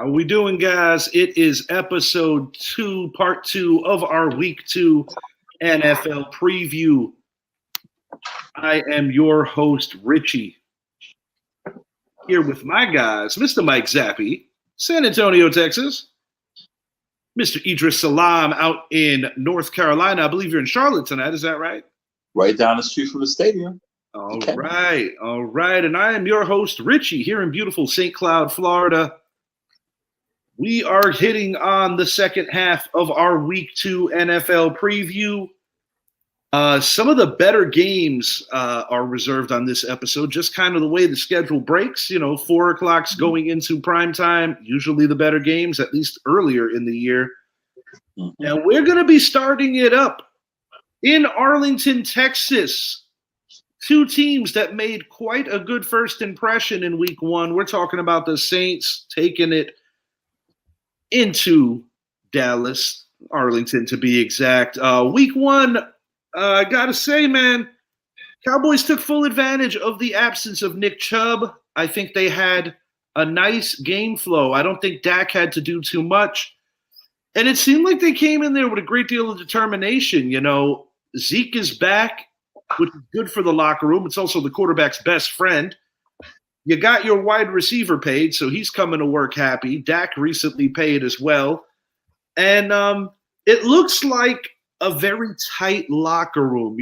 How we doing, guys? It is episode 2, part 2 of our week 2 NFL preview. I am your host, Richie, here with my guys, Mr. Mike Zappi, San Antonio, Texas, Mr. Idris Salam out in North Carolina. I believe you're in Charlotte tonight. Is that right? Right down the street from the stadium. All right. And I am your host, Richie, here in beautiful St. Cloud, Florida. We are hitting on the second half of our Week 2 NFL preview. Some of the better games are reserved on this episode, just kind of the way the schedule breaks. 4 o'clock's going into prime time, usually the better games, at least earlier in the year. Mm-hmm. And we're going to be starting it up in Arlington, Texas. Two teams that made quite a good first impression in Week 1. We're talking about the Saints taking it into Dallas, Arlington to be exact. Week 1, I got to say, man, Cowboys took full advantage of the absence of Nick Chubb. I think they had a nice game flow. I don't think Dak had to do too much. And it seemed like they came in there with a great deal of determination. Zeke is back, which is good for the locker room. It's also the quarterback's best friend. You got your wide receiver paid, so he's coming to work happy. Dak recently paid as well. And it looks like a very tight locker room.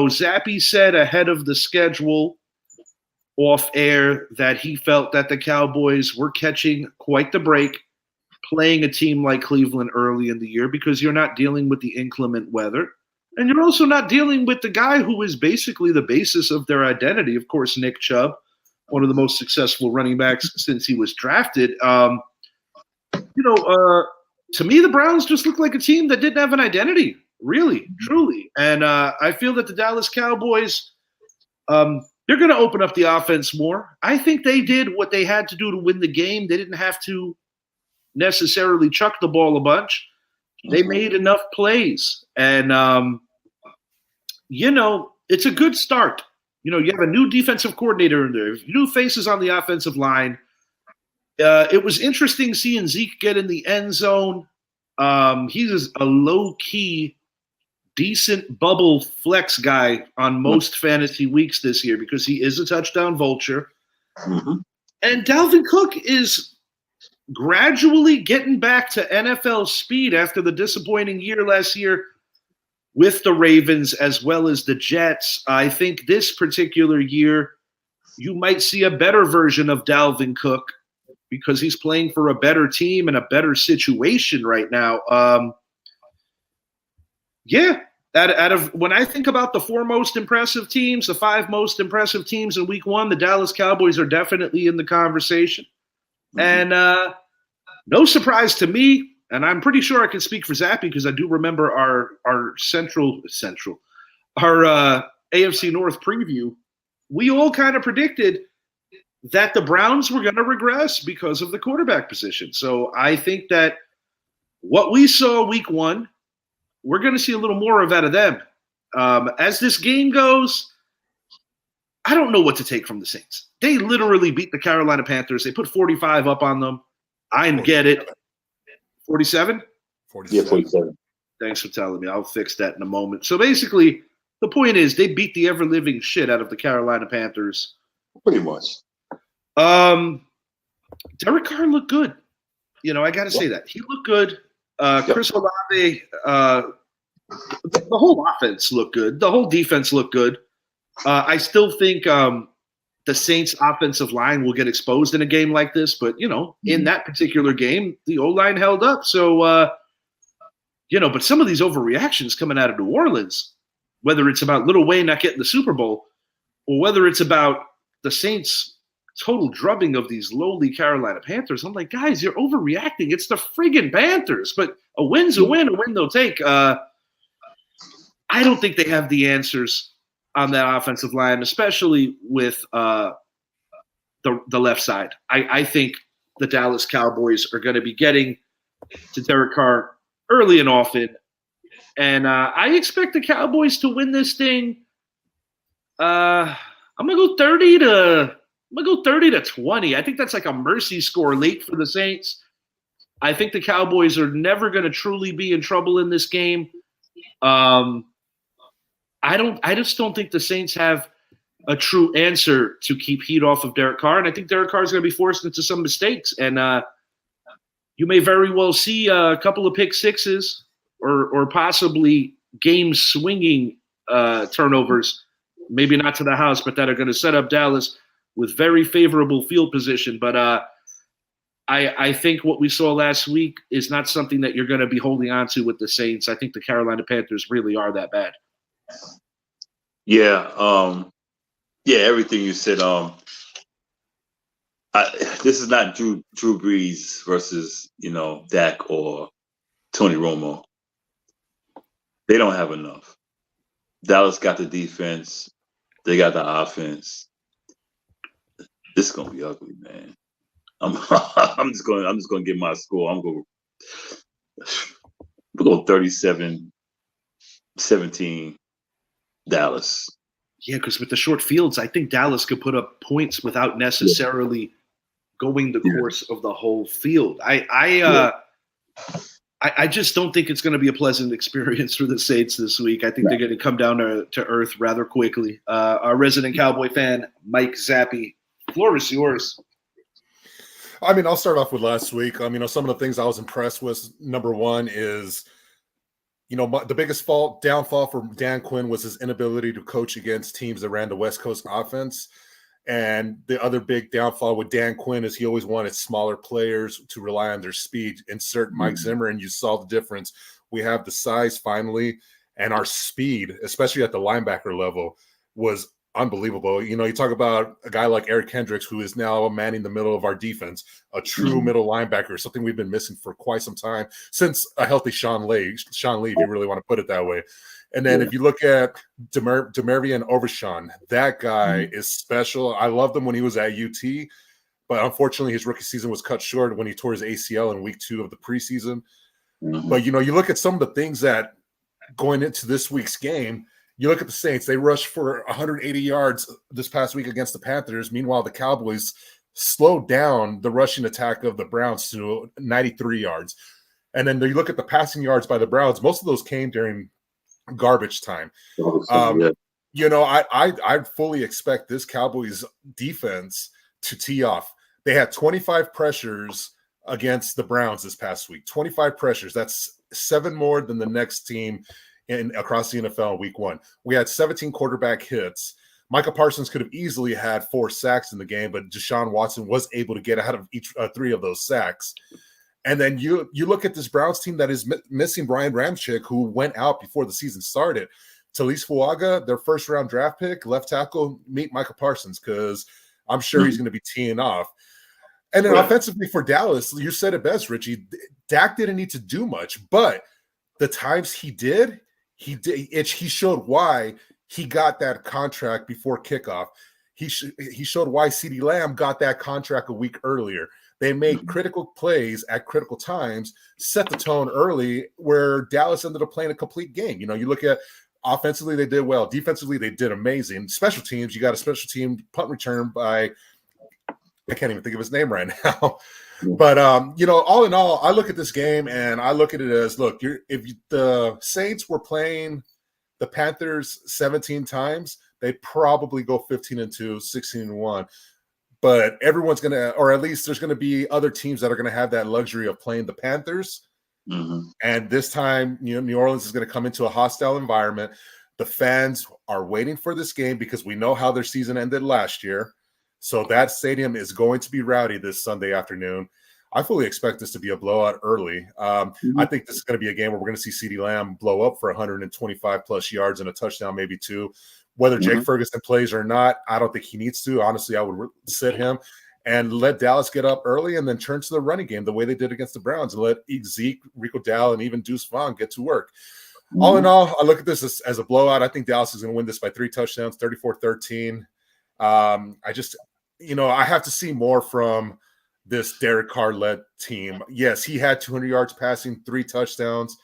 Zappi said ahead of the schedule off air that he felt that the Cowboys were catching quite the break playing a team like Cleveland early in the year because you're not dealing with the inclement weather. And you're also not dealing with the guy who is basically the basis of their identity. Of course, Nick Chubb, one of the most successful running backs since he was drafted. To me, the Browns just look like a team that didn't have an identity, really, truly. And I feel that the Dallas Cowboys, they're going to open up the offense more. I think they did what they had to do to win the game. They didn't have to necessarily chuck the ball a bunch. They made enough plays. And, it's a good start. You have a new defensive coordinator in there, new faces on the offensive line. It was interesting seeing Zeke get in the end zone. He's a low-key, decent bubble flex guy on most fantasy weeks this year because he is a touchdown vulture. Mm-hmm. And Dalvin Cook is gradually getting back to NFL speed after the disappointing year last year with the Ravens as well as the Jets. I think this particular year you might see a better version of Dalvin Cook because he's playing for a better team and a better situation right now. Out of when I think about the 4 most impressive teams, the 5 most impressive teams in Week 1, the Dallas Cowboys are definitely in the conversation. Mm-hmm. And no surprise to me, and I'm pretty sure I can speak for Zappi because I do remember our AFC North preview. We all kind of predicted that the Browns were going to regress because of the quarterback position. So I think that what we saw Week 1, we're going to see a little more of out of them. As this game goes, I don't know what to take from the Saints. They literally beat the Carolina Panthers. They put 45 up on them. I get it. 47? 47. Yeah, 47. Thanks for telling me. I'll fix that in a moment. So basically, the point is they beat the ever-living shit out of the Carolina Panthers. Pretty much. Derek Carr looked good. I got to say that. He looked good. Chris Olave, the whole offense looked good. The whole defense looked good. I still think the Saints' offensive line will get exposed in a game like this. But, in that particular game, the O-line held up. So, but some of these overreactions coming out of New Orleans, whether it's about Lil Wayne not getting the Super Bowl or whether it's about the Saints' total drubbing of these lowly Carolina Panthers, I'm like, guys, you're overreacting. It's the friggin' Panthers. But a win's a win they'll take. I don't think they have the answers on that offensive line, especially with the left side. I think the Dallas Cowboys are going to be getting to Derek Carr early and often. And I expect the Cowboys to win this thing. I'm going to go 30 to 20. I think that's like a mercy score late for the Saints. I think the Cowboys are never going to truly be in trouble in this game. I just don't think the Saints have a true answer to keep heat off of Derek Carr, and I think Derek Carr is going to be forced into some mistakes, and you may very well see a couple of pick sixes or possibly game swinging turnovers, maybe not to the house, but that are going to set up Dallas with very favorable field position. But I think what we saw last week is not something that you're going to be holding on to with the Saints. I think the Carolina Panthers really are that bad. Yeah, everything you said. This is not Drew Brees versus Dak or Tony Romo. They don't have enough. Dallas got the defense. They got the offense. This is gonna be ugly, man. I'm just gonna get my score. I'm gonna go 37-17 Dallas. Yeah, because with the short fields, I think Dallas could put up points without necessarily going the course of the whole field. I just don't think it's going to be a pleasant experience for the Saints this week. I think they're going to come down to earth rather quickly. Our resident Cowboy fan, Mike Zappi, floor is yours. I mean, I'll start off with last week. Some of the things I was impressed with, number one is, the biggest downfall for Dan Quinn was his inability to coach against teams that ran the West Coast offense. And the other big downfall with Dan Quinn is he always wanted smaller players to rely on their speed. Insert Mike Zimmer, and you saw the difference. We have the size finally, and our speed, especially at the linebacker level, was unbelievable. You talk about a guy like Eric Kendricks, who is now manning the middle of our defense, a true middle linebacker, something we've been missing for quite some time, since a healthy Sean Lee, if you really want to put it that way. And then if you look at Demarvion Overshawn, that guy is special. I loved him when he was at UT, but unfortunately his rookie season was cut short when he tore his ACL in week 2 of the preseason. But, you look at some of the things that going into this week's game, you look at the Saints, they rushed for 180 yards this past week against the Panthers. Meanwhile, the Cowboys slowed down the rushing attack of the Browns to 93 yards. And then you look at the passing yards by the Browns, most of those came during garbage time. I fully expect this Cowboys defense to tee off. They had 25 pressures against the Browns this past week. 25 pressures. That's 7 more than the next team across the NFL in week 1. We had 17 quarterback hits. Micah Parsons could have easily had 4 sacks in the game, but Deshaun Watson was able to get out of each 3 of those sacks. And then you look at this Browns team that is missing Brian Ramczyk, who went out before the season started. Talise Fuaga, their first-round draft pick, left tackle, meet Micah Parsons, because I'm sure he's going to be teeing off. And then offensively for Dallas, you said it best, Richie. Dak didn't need to do much, but the times he did, he showed why he got that contract before kickoff. He showed why CeeDee Lamb got that contract a week earlier. They made critical plays at critical times, set the tone early, where Dallas ended up playing a complete game. You look at offensively, they did well. Defensively, they did amazing. Special teams, you got a special team punt return by, I can't even think of his name right now. But, all in all, I look at this game and I look at it as, look, the Saints were playing the Panthers 17 times, they'd probably go 15-2, 16-1. But everyone's going to, or at least there's going to be other teams that are going to have that luxury of playing the Panthers. And this time, New Orleans is going to come into a hostile environment. The fans are waiting for this game because we know how their season ended last year. So that stadium is going to be rowdy this Sunday afternoon. I fully expect this to be a blowout early. I think this is going to be a game where we're going to see CeeDee Lamb blow up for 125-plus yards and a touchdown, maybe 2. Whether Jake Ferguson plays or not, I don't think he needs to. Honestly, I would sit him and let Dallas get up early and then turn to the running game the way they did against the Browns and let Zeke, Rico Dowdle, and even Deuce Vaughn get to work. All in all, I look at this as a blowout. I think Dallas is going to win this by 3 touchdowns, 34-13. I have to see more from this Derek Carr-led team. Yes, he had 200 yards passing, 3 touchdowns.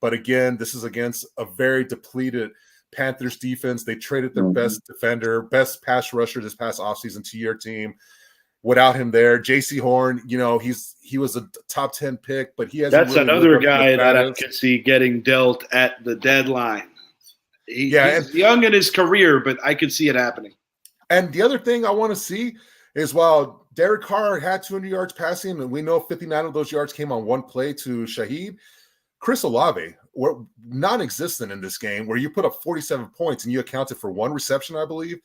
But again, this is against a very depleted Panthers defense. They traded their best defender, best pass rusher this past offseason to your team. without him there. J.C. Horn, he was a top 10 pick, but he hasn't. That's really another lived up to guy the that I status. could see getting dealt at the deadline. He's and young in his career, but I could see it happening. And the other thing I want to see is while Derek Carr had 200 yards passing, and we know 59 of those yards came on one play to Shaheed, Chris Olave were non-existent in this game, where you put up 47 points and you accounted for one reception, I believe.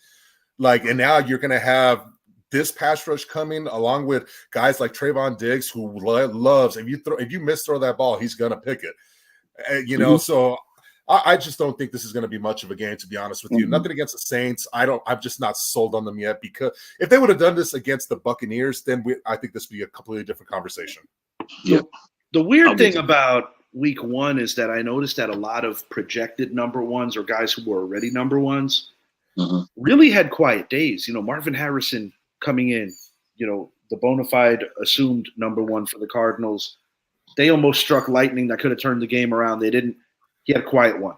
And now you're going to have this pass rush coming along with guys like Trayvon Diggs, who loves, if you misthrow that ball, he's going to pick it. So I just don't think this is going to be much of a game, to be honest with you. Nothing against the Saints. I'm just not sold on them yet, because if they would have done this against the Buccaneers, then I think this would be a completely different conversation. Yeah. The weird thing about week 1 is that I noticed that a lot of projected number ones or guys who were already number ones really had quiet days. Marvin Harrison coming in, the bona fide assumed number one for the Cardinals. They almost struck lightning that could have turned the game around. They didn't. He had a quiet one.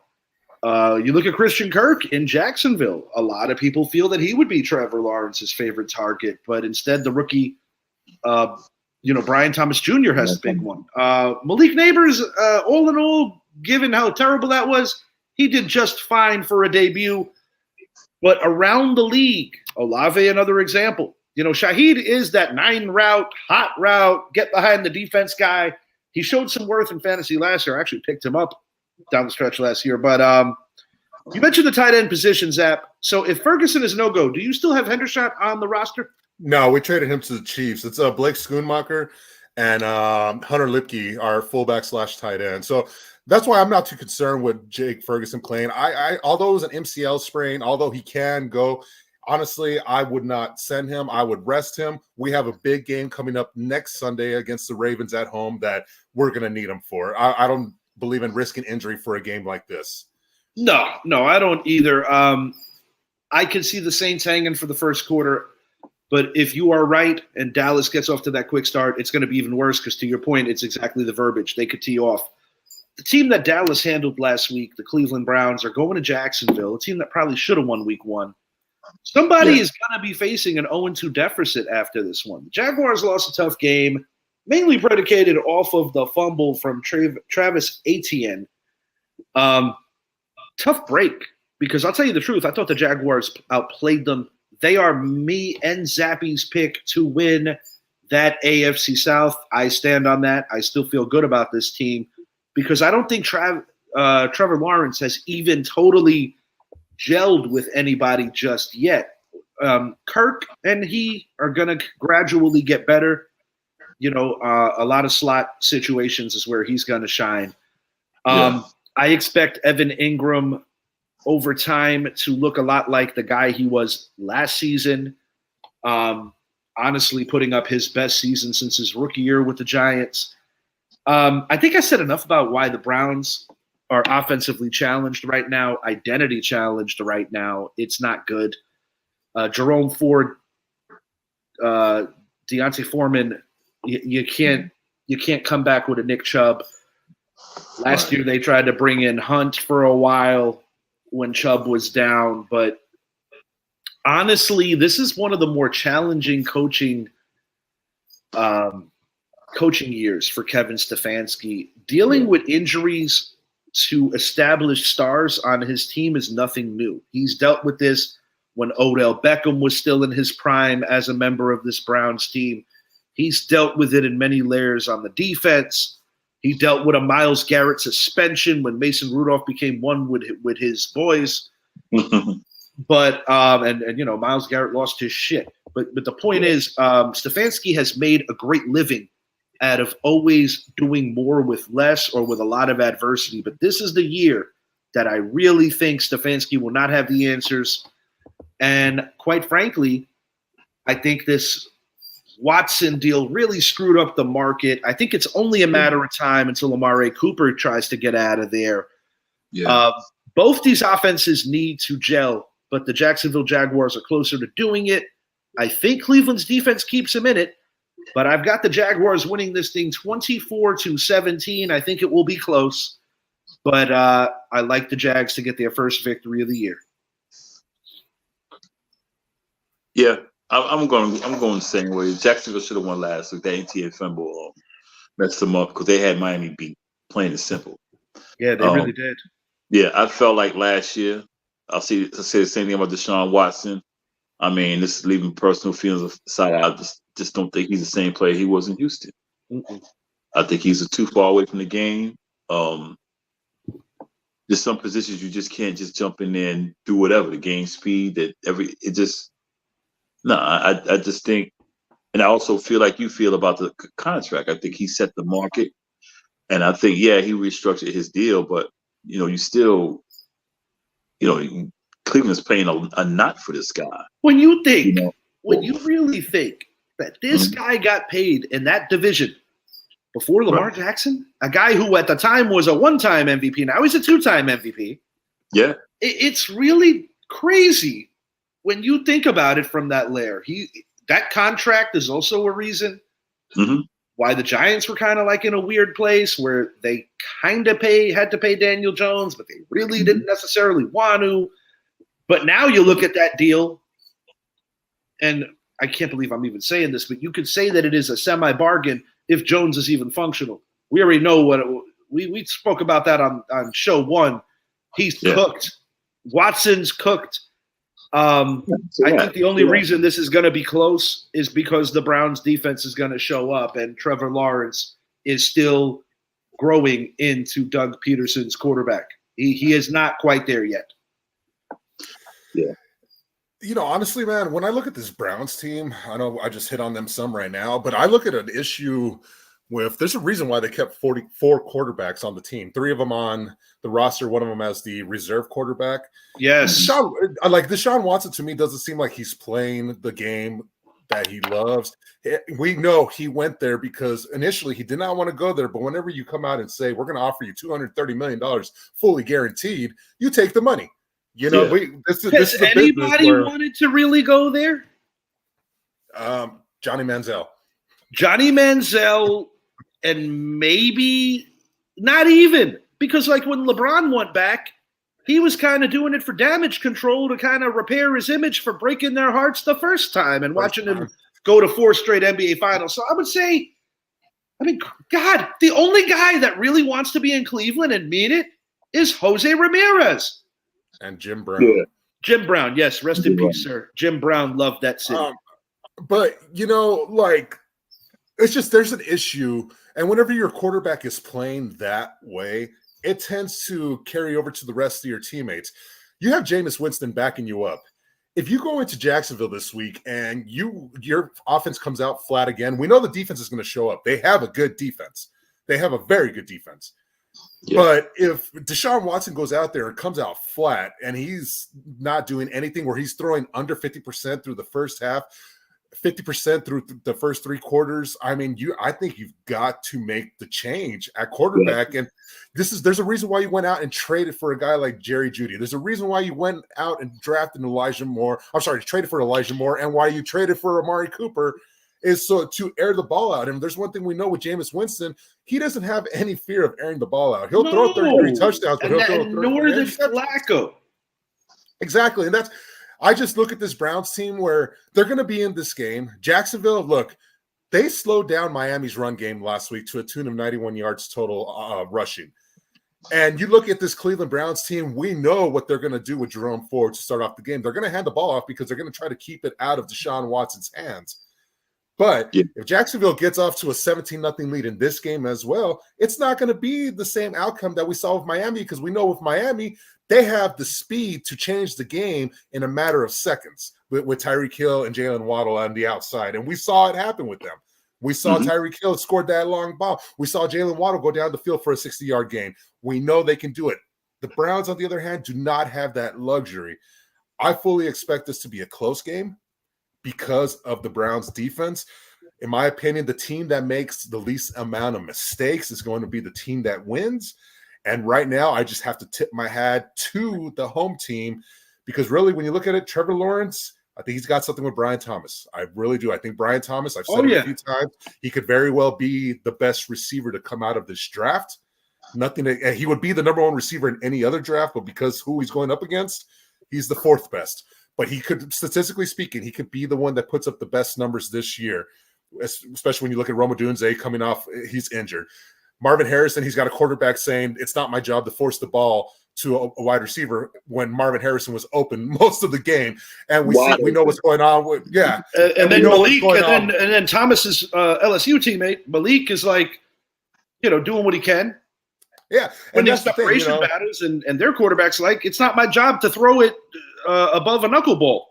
You look at Christian Kirk in Jacksonville. A lot of people feel that he would be Trevor Lawrence's favorite target, but instead the rookie, Brian Thomas Jr. has the big one. Malik Neighbors, all in all, given how terrible that was, he did just fine for a debut. But around the league, Olave, another example. Shaheed is that 9-route, hot route, get behind the defense guy. He showed some worth in fantasy last year. I actually picked him up down the stretch last year. But you mentioned the tight end position, Zap. So if Ferguson is no-go, do you still have Hendershot on the roster? No, we traded him to the Chiefs. It's Blake Schoonmaker and Hunter Lipke, our fullback / tight end. So that's why I'm not too concerned with Jake Ferguson playing. Although it was an MCL sprain, although he can go, honestly, I would not send him. I would rest him. We have a big game coming up next Sunday against the Ravens at home that we're going to need him for. I don't believe in risking injury for a game like this. No, I don't either. I can see the Saints hanging for the first quarter, but if you are right and Dallas gets off to that quick start, it's going to be even worse because, to your point, it's exactly the verbiage. They could tee off. The team that Dallas handled last week, the Cleveland Browns, are going to Jacksonville, a team that probably should have won week 1. Somebody is going to be facing an 0-2 deficit after this one. The Jaguars lost a tough game, mainly predicated off of the fumble from Travis Etienne. Tough break, because I'll tell you the truth. I thought the Jaguars outplayed them. They are me and Zappy's pick to win that AFC South. I stand on that. I still feel good about this team because I don't think Trevor Lawrence has even totally gelled with anybody just yet. Kirk and he are going to gradually get better. A lot of slot situations is where he's going to shine. I expect Evan Ingram over time to look a lot like the guy he was last season. Honestly, putting up his best season since his rookie year with the Giants. I think I said enough about why the Browns are offensively challenged right now, identity challenged right now. It's not good. Jerome Ford, Deontay Foreman, you can't come back with a Nick Chubb. Last year they tried to bring in Hunt for a while when Chubb was down, but honestly, this is one of the more challenging coaching years for Kevin Stefanski. Dealing with injuries to established stars on his team is nothing new. He's dealt with this when Odell Beckham was still in his prime as a member of this Browns team. He's dealt with it in many layers on the defense. He dealt with a Myles Garrett suspension when Mason Rudolph became one with his boys. But Myles Garrett lost his shit. But the point is, Stefanski has made a great living out of always doing more with less or with a lot of adversity. But this is the year that I really think Stefanski will not have the answers. And quite frankly, I think this Watson deal really screwed up the market. I think it's only a matter of time until Amari Cooper tries to get out of there. Yeah. Both these offenses need to gel, but the Jacksonville Jaguars are closer to doing it. I think Cleveland's defense keeps them in it, but I've got the Jaguars winning this thing 24-17. I think it will be close, but I like the Jags to get their first victory of the year. Yeah, I'm going the same way. Jacksonville should have won last week. That NTA fumble messed them up because they had Miami beat, plain and simple. Yeah, they really did. Yeah, I felt like last year. I'll say the same thing about Deshaun Watson. I mean, this is leaving personal feelings aside. I just don't think he's the same player he was in Houston. Mm-mm. I think he's too far away from the game. There's some positions you just can't just jump in there and do whatever. The game speed, I just think, and I also feel like you feel about the contract. I think he set the market, and I think he restructured his deal, but you still, Cleveland's paying a knot for this guy. When you think, when you really think that this guy got paid in that division before Lamar Jackson, a guy who at the time was a one-time MVP, now he's a two-time MVP. Yeah, it's really crazy when you think about it from that layer. That contract is also a reason why the Giants were kind of like in a weird place where they kind of had to pay Daniel Jones, but they really didn't necessarily want to. But now you look at that deal, and I can't believe I'm even saying this, but you could say that it is a semi-bargain if Jones is even functional. We already know we spoke about that on show 1. He's cooked. Watson's cooked. I think the only reason this is going to be close is because the Browns defense is going to show up and Trevor Lawrence is still growing into Doug Peterson's quarterback. He is not quite there yet. Yeah. Honestly, man, when I look at this Browns team, I know I just hit on them some right now, but I look at an issue with, there's a reason why they kept 44 quarterbacks on the team, 3 of them on the roster, 1 of them as the reserve quarterback. Yes. Deshaun Watson, to me, doesn't seem like he's playing the game that he loves. We know he went there because initially he did not want to go there, but whenever you come out and say, we're going to offer you $230 million fully guaranteed, you take the money. This is anybody wanted to really go there? Johnny Manziel. Johnny Manziel, and maybe not even, because like when LeBron went back, he was kind of doing it for damage control to kind of repair his image for breaking their hearts the first time and watching him go to 4 straight NBA finals. So I would say, God, the only guy that really wants to be in Cleveland and mean it is Jose Ramirez. And Jim Brown. Yeah. Jim Brown, yes. Rest in peace, sir. Jim Brown loved that city. But, it's just there's an issue. And whenever your quarterback is playing that way, it tends to carry over to the rest of your teammates. You have Jameis Winston backing you up. If you go into Jacksonville this week and your offense comes out flat again, we know the defense is going to show up. They have a good defense. They have a very good defense. Yeah. But if Deshaun Watson goes out there and comes out flat and he's not doing anything, where he's throwing under 50% through the first half, 50% through the first 3 quarters, I think you've got to make the change at quarterback. Yeah. And there's a reason why you went out and traded for a guy like Jerry Jeudy. There's a reason why you went out and drafted traded for Elijah Moore, and why you traded for Amari Cooper is so to air the ball out. And there's one thing we know with Jameis Winston, he doesn't have any fear of airing the ball out. He'll throw 33 touchdowns, but he'll throw 33 nor the Flacco. Exactly. And I just look at this Browns team where they're going to be in this game. Jacksonville, look, they slowed down Miami's run game last week to a tune of 91 yards total rushing. And you look at this Cleveland Browns team, we know what they're going to do with Jerome Ford to start off the game. They're going to hand the ball off because they're going to try to keep it out of Deshaun Watson's hands. But if Jacksonville gets off to a 17-0 lead in this game as well, it's not going to be the same outcome that we saw with Miami, because we know with Miami, they have the speed to change the game in a matter of seconds with Tyreek Hill and Jalen Waddle on the outside. And we saw it happen with them. We saw Tyreek Hill scored that long ball. We saw Jalen Waddle go down the field for a 60-yard gain. We know they can do it. The Browns, on the other hand, do not have that luxury. I fully expect this to be a close game because of the Browns defense. In my opinion, the team that makes the least amount of mistakes is going to be the team that wins. And right now, I just have to tip my hat to the home team, because really, when you look at it, Trevor Lawrence, I think he's got something with Brian Thomas. I really do. I think Brian Thomas, I've said it a few times, he could very well be the best receiver to come out of this draft. He would be the number 1 receiver in any other draft, but because who he's going up against, he's the 4th best. but he could, statistically speaking, he could be the one that puts up the best numbers this year, especially when you look at Rome Odunze coming off, he's injured. Marvin Harrison, he's got a quarterback saying it's not my job to force the ball to a wide receiver when Marvin Harrison was open most of the game, and we know what's going on with and then Malik, and then Thomas's LSU teammate Malik is like, doing what he can. Yeah, when there's separation battles, and their quarterback's like, it's not my job to throw it above a knuckleball.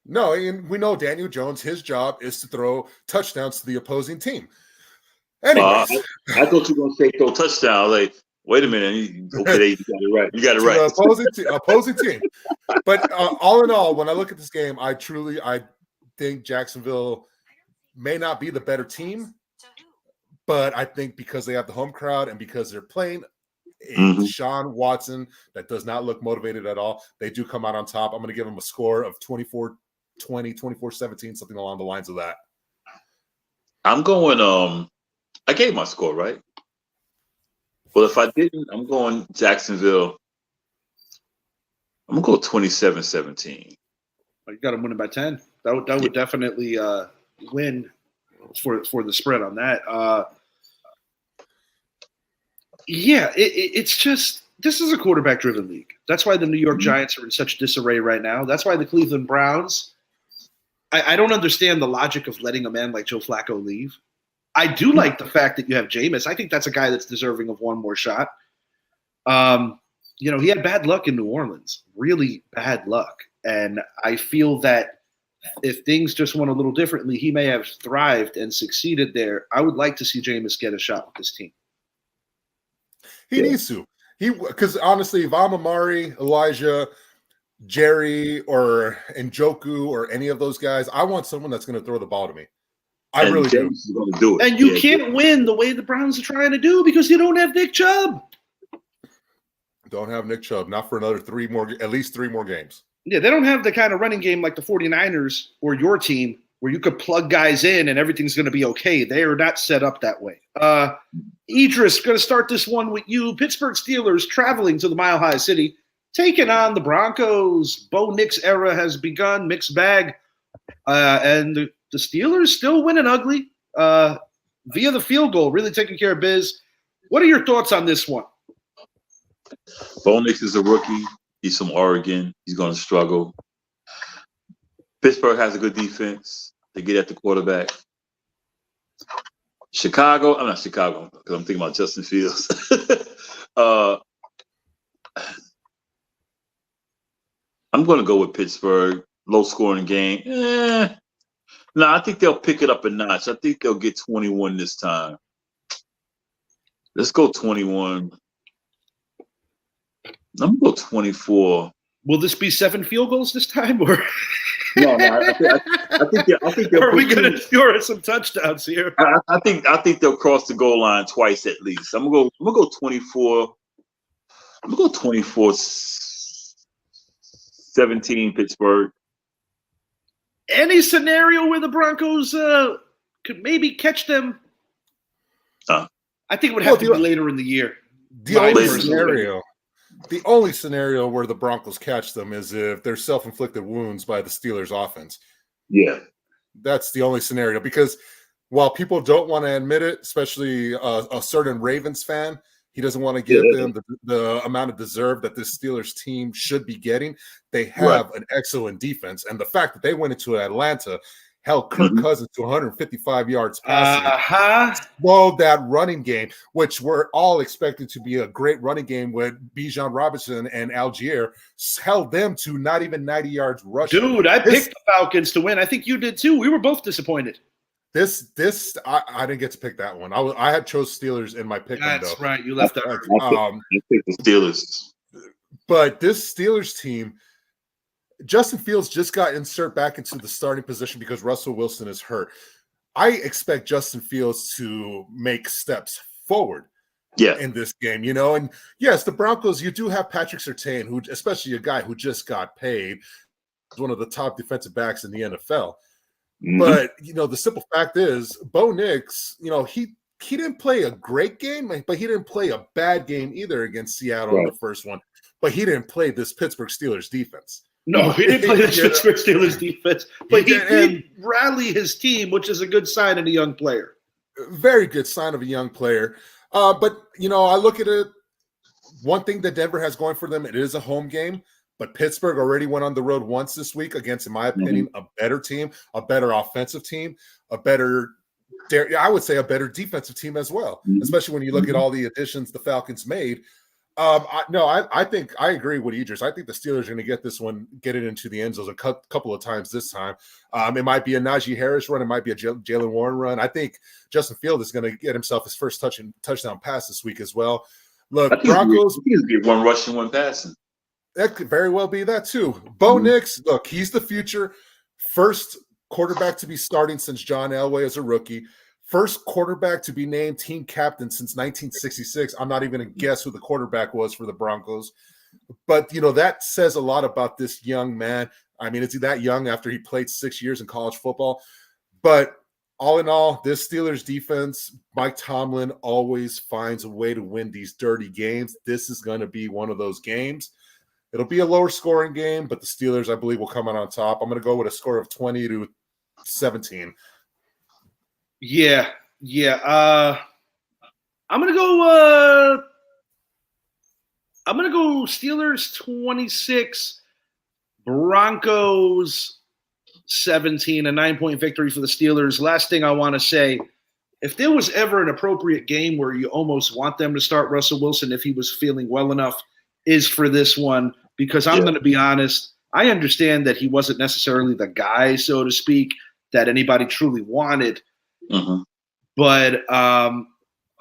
No, and we know Daniel Jones, his job is to throw touchdowns to the opposing team. Anyways, I thought you were going to say throw touchdown. Like, wait a minute. Okay, you got it right. You got it right. Opposing team. But all in all, when I look at this game, I think Jacksonville may not be the better team, but I think because they have the home crowd and because they're playing Deshaun Watson that does not look motivated at all, they do come out on top. I'm going to give them a score of 24-20, 24-17, something along the lines of that. I'm going I gave my score, right? Well, if I didn't, I'm going Jacksonville. I'm going to go 27-17. You got them winning by 10. That would definitely win for the spread on that. It's just, this is a quarterback-driven league. That's why the New York Giants are in such disarray right now. That's why the Cleveland Browns, I don't understand the logic of letting a man like Joe Flacco leave. I do like the fact that you have Jameis. I think that's a guy that's deserving of one more shot. He had bad luck in New Orleans, really bad luck. And I feel that if things just went a little differently, he may have thrived and succeeded there. I would like to see Jameis get a shot with this team. He needs to. Because honestly, if I'm Amari, Elijah, Jerry, or Njoku, or any of those guys, I want someone that's going to throw the ball to me. I really do. Do it. And you can't win the way the Browns are trying to do because you don't have Nick Chubb. Don't have Nick Chubb. Not for another at least three more games. Yeah, they don't have the kind of running game like the 49ers or your team where you could plug guys in and everything's going to be okay. They are not set up that way. Idris, going to start this one with you. Pittsburgh Steelers traveling to the Mile High City, taking on the Broncos. Bo Nix era has begun, mixed bag. And the Steelers still winning ugly via the field goal, really taking care of biz. What are your thoughts on this one? Bo Nix is a rookie. He's from Oregon. He's going to struggle. Pittsburgh has a good defense. They get at the quarterback. I'm not Chicago because I'm thinking about Justin Fields. I'm going to go with Pittsburgh. Low scoring game. No, I think they'll pick it up a notch. I think they'll get 21 this time. Let's go 21. I'm going to go 24. Will this be 7 field goals this time, or no? I think they'll. Are we going to score some touchdowns here? I think they'll cross the goal line twice at least. I'm gonna go 24. I'm gonna go 24-17 Pittsburgh. Any scenario where the Broncos could maybe catch them? I think it would have to be later in the year. The only scenario where the Broncos catch them is if they're self-inflicted wounds by the Steelers offense. Yeah. That's the only scenario, because while people don't want to admit it, especially a certain Ravens fan, he doesn't want to give them the amount of deserve that this Steelers team should be getting. They have an excellent defense. And the fact that they went into Atlanta, held Kirk Cousins to 155 yards passing, slowed that running game, which we're all expecting to be a great running game with Bijan Robinson and Algier, held them to not even 90 yards rushing. Dude, I picked the Falcons to win. I think you did too. We were both disappointed. I didn't get to pick that one. I had chose Steelers in my pick. That's right. You left out. I picked the Steelers. But this Steelers team, Justin Fields just got inserted back into the starting position because Russell Wilson is hurt. I expect Justin Fields to make steps forward in this game, And yes, the Broncos, you do have Patrick Surtain, who, especially a guy who just got paid, is one of the top defensive backs in the NFL. But, the simple fact is, Bo Nix, he didn't play a great game, but he didn't play a bad game either against Seattle in the first one. But he didn't play this Pittsburgh Steelers defense. No, he didn't play the Yeah. Pittsburgh Steelers defense, but he did, did rally his team, which is a good sign in a young player. Very good sign of a young player. But, I look at it, one thing that Denver has going for them, it is a home game, but Pittsburgh already went on the road once this week against, in my opinion, a better team, a better offensive team, I would say a better defensive team as well, especially when you look at all the additions the Falcons made. I think I agree with Idris. I think the Steelers are going to get it into the end zone a couple of times this time. It might be a Najee Harris run. It might be a Jalen Warren run. I think Justin Fields is going to get himself his first touchdown pass this week as well. Look, Broncos. He's be one rushing, one passing. That could very well be that too. Bo Nix, look, he's the future. First quarterback to be starting since John Elway as a rookie. First quarterback to be named team captain since 1966. I'm not even going to guess who the quarterback was for the Broncos. But, that says a lot about this young man. I mean, is he that young after he played 6 years in college football? But all in all, this Steelers defense, Mike Tomlin always finds a way to win these dirty games. This is going to be one of those games. It'll be a lower scoring game, but the Steelers, I believe, will come out on top. I'm going to go with a score of 20-17. Yeah. I'm gonna go Steelers 26, Broncos 17, a 9-point victory for the Steelers. Last thing I want to say, if there was ever an appropriate game where you almost want them to start Russell Wilson if he was feeling well enough, is for this one, because I'm going to be honest, I understand that he wasn't necessarily the guy, so to speak, that anybody truly wanted. But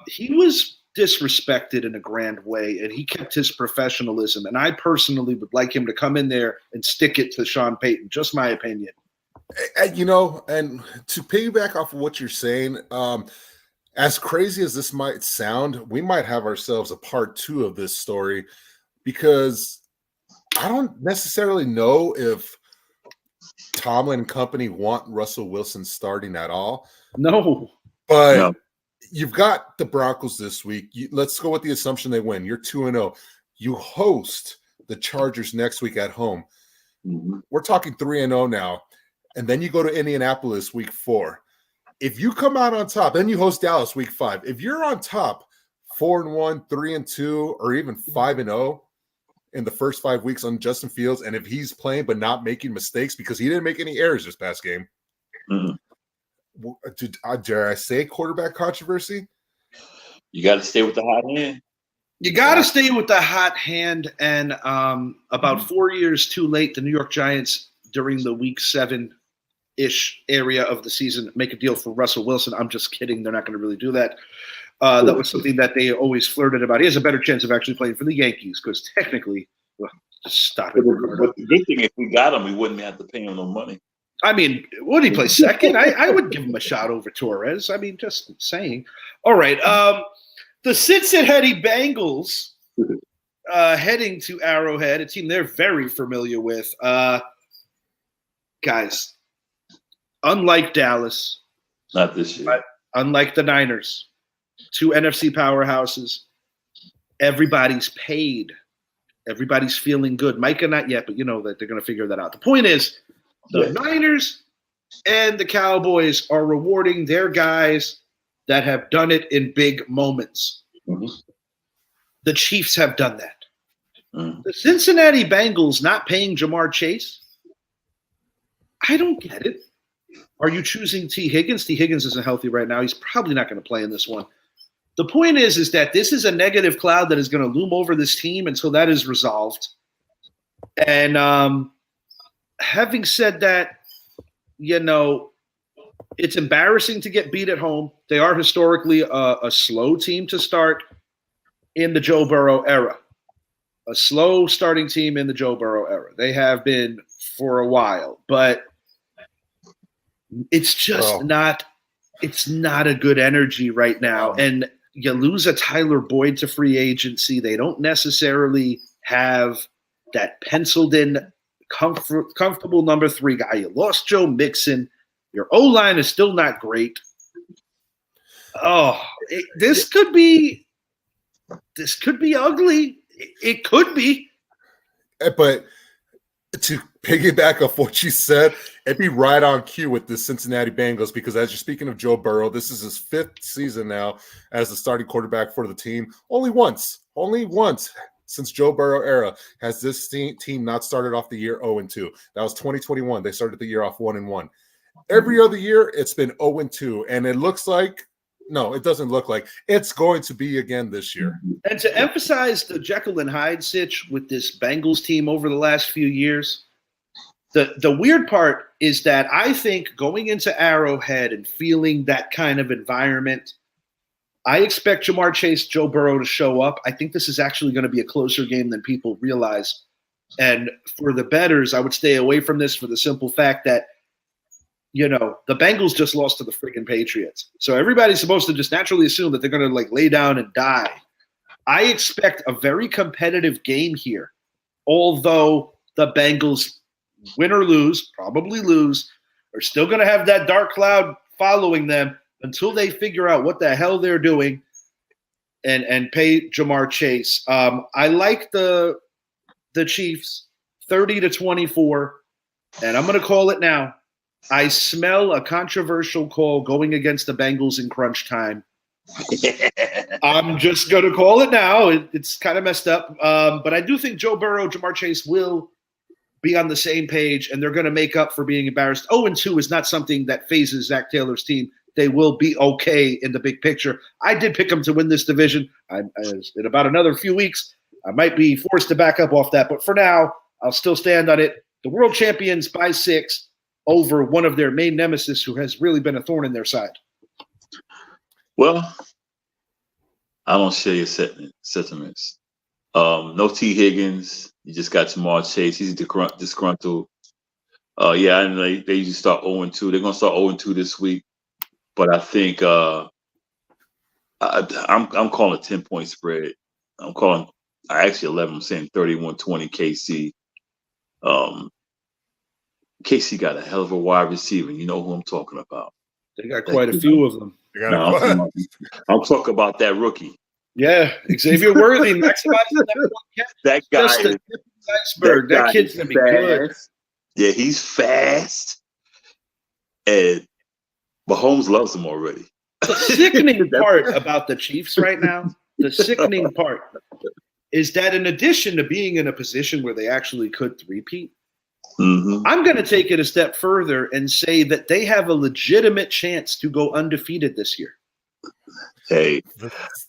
he was disrespected in a grand way, and he kept his professionalism. And I personally would like him to come in there and stick it to Sean Payton. Just my opinion. And to piggyback off of what you're saying, as crazy as this might sound, we might have ourselves a part 2 of this story, because I don't necessarily know if Tomlin and company want Russell Wilson starting at all. No. But you've got the Broncos this week. Let's go with the assumption they win. You're 2-0. You host the Chargers next week at home. We're talking 3-0 now. And then you go to Indianapolis week 4. If you come out on top, then you host Dallas week 5. If you're on top 4-1, 3-2, or even 5-0 in the first 5 weeks on Justin Fields, and if he's playing but not making mistakes, because he didn't make any errors this past game, dare I say quarterback controversy? You got to stay with the hot hand. You got to stay with the hot hand. And about 4 years too late, the New York Giants, during the week 7-ish area of the season, make a deal for Russell Wilson. I'm just kidding. They're not going to really do that. That was something that they always flirted about. He has a better chance of actually playing for the Yankees, because technically, just stop it. But the good thing, if we got him, we wouldn't have to pay him no money. I mean, would he play second? I would give him a shot over Torres. I mean, just saying. All right. The Cincinnati Bengals heading to Arrowhead, a team they're very familiar with. Guys, unlike Dallas. Not this year. Unlike the Niners, 2 NFC powerhouses, everybody's paid. Everybody's feeling good. Micah, not yet, but you know that they're going to figure that out. The point is, the Niners and the Cowboys are rewarding their guys that have done it in big moments. The Chiefs have done that. The Cincinnati Bengals not paying Jamar Chase? I don't get it. Are you choosing T. Higgins? T. Higgins isn't healthy right now. He's probably not going to play in this one. The point is that this is a negative cloud that is going to loom over this team until that is resolved. And having said that, it's embarrassing to get beat at home. They are historically a slow team to start in the Joe Burrow era. A slow starting team in the Joe Burrow era. They have been for a while, but it's just not a good energy right now. And you lose a Tyler Boyd to free agency. They don't necessarily have that penciled in comfortable number 3 guy. You lost Joe Mixon. Your O-line is still not great. This could be ugly. It could be. But To piggyback off what you said, it'd be right on cue with the Cincinnati Bengals because as you're speaking of Joe Burrow, this is his 5th season now as the starting quarterback for the team. Only once since Joe Burrow era has this team not started off the year 0-2. That was 2021. They started the year off 1-1. Every other year, it's been 0-2, and it looks like no, it doesn't look like it's going to be again this year. And to emphasize the Jekyll and Hyde sitch with this Bengals team over the last few years, the weird part is that I think going into Arrowhead and feeling that kind of environment, I expect Jamar Chase, Joe Burrow to show up. I think this is actually going to be a closer game than people realize. And for the bettors, I would stay away from this for the simple fact that, you know, the Bengals just lost to the freaking Patriots. So everybody's supposed to just naturally assume that they're going to like lay down and die. I expect a very competitive game here, although the Bengals win or lose, probably lose, are still going to have that dark cloud following them until they figure out what the hell they're doing and pay Jamar Chase. I like the Chiefs 30-24, and I'm going to call it now. I smell a controversial call going against the Bengals in crunch time. I'm just going to call it now. It's kind of messed up. But I do think Joe Burrow, Jamar Chase will be on the same page, and they're going to make up for being embarrassed. 0-2 is not something that phases Zach Taylor's team. They will be okay in the big picture. I did pick them to win this division. In about another few weeks, I might be forced to back up off that. But for now, I'll still stand on it. The world champions by 6 over one of their main nemesis who has really been a thorn in their side. Well, I don't share your sentiments. No T. Higgins. You just got Jamar Chase. He's disgruntled. Yeah, and they usually start 0-2. They're going to start 0-2 this week. But I think I'm calling a 10-point spread. I actually 11. I'm saying 31-20 KC. KC got a hell of a wide receiver. You know who I'm talking about. They got quite a few of them. No, I'm talking about that rookie. Yeah, Xavier Worthy maximizing that guy just the iceberg. That kid's gonna be good. Yeah, he's fast, and Mahomes loves him already. The sickening part about the Chiefs right now, the sickening part is that in addition to being in a position where they actually could three-peat, I'm going to take it a step further and say that they have a legitimate chance to go undefeated this year. Hey,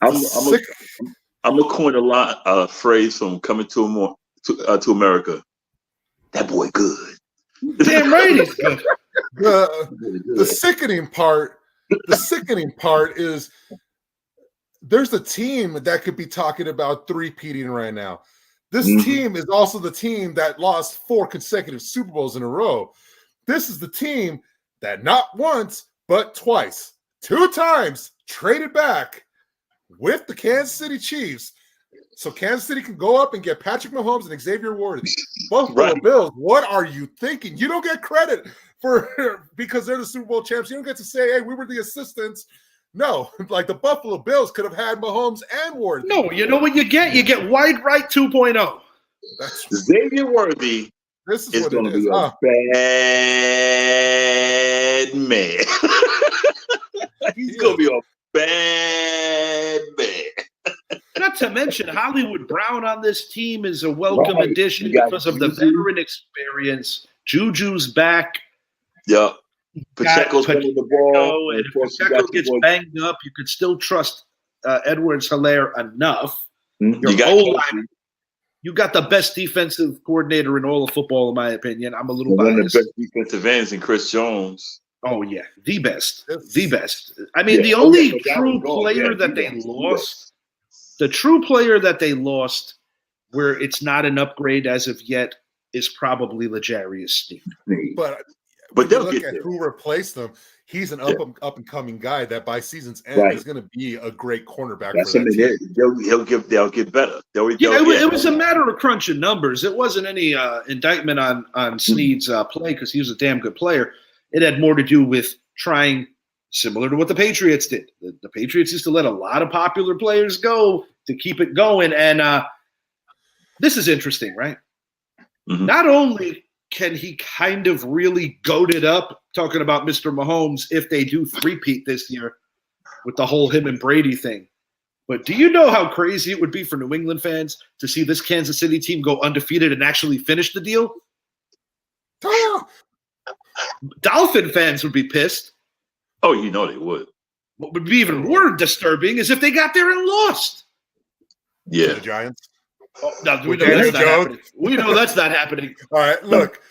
I'm gonna coin a phrase from Coming to America. That boy good. Damn right he's good. The sickening part is there's a team that could be talking about three-peating right now. This team is also the team that lost 4 consecutive Super Bowls in a row. This is the team that not once, but twice, 2 times traded back with the Kansas City Chiefs. So Kansas City can go up and get Patrick Mahomes and Xavier Worthy. Buffalo Bills, what are you thinking? You don't get credit because they're the Super Bowl champs. You don't get to say, hey, we were the assistants. No, like the Buffalo Bills could have had Mahomes and Worthy. No, you know what you get? You get wide right 2.0. That's Xavier Worthy this is going to be a bad man. He's going to be a bad man. Not to mention Hollywood Brown on this team is a welcome addition because of the veteran experience. Juju's back. Yep. Pacheco's winning the ball. And if Pacheco gets banged up, you could still trust Edwards-Helaire enough. You got the best defensive coordinator in all of football, in my opinion. I'm a little biased. One of the best defensive ends in Chris Jones. Oh, yeah. The best. The best. I mean, the only true player that they lost, the true player that they lost where it's not an upgrade as of yet is probably L'Jarius Sneed. But they'll look at who replaced them. He's an up and coming guy that by season's end is going to be a great cornerback. That's for that team. They'll get better. It was a matter of crunching numbers. It wasn't any indictment on Sneed's play because he was a damn good player. It had more to do with trying, similar to what the Patriots did. The Patriots used to let a lot of popular players go to keep it going. And this is interesting, right? Mhm. Not only can he kind of really goat it up, talking about Mr. Mahomes, if they do three-peat this year with the whole him and Brady thing, but do you know how crazy it would be for New England fans to see this Kansas City team go undefeated and actually finish the deal? Ah, Dolphin fans would be pissed. Oh, you know they would. What would be even more disturbing is if they got there and lost. to Yeah. the Giants. Oh, no, we With know Daniel that's not Jones? happening. We know that's not happening. All right, look,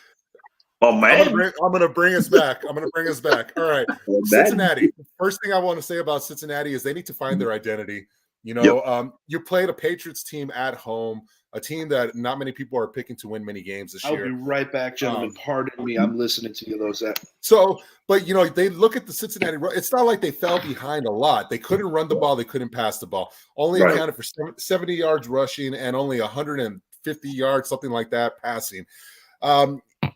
Oh I'm man. gonna bring us back. I'm gonna bring us back. All right, Oh, man. Cincinnati. First thing I want to say about Cincinnati is they need to find their identity. You know, you played a Patriots team at home, a team that not many people are picking to win many games this I'll year. be right back, gentlemen. Pardon me. I'm listening to you, Lozette. So, but you know, they look at the Cincinnati. It's not like they fell behind a lot. They couldn't run the ball. They couldn't pass the ball. Only Right. accounted for 70 yards rushing and only 150 yards, something like that, passing.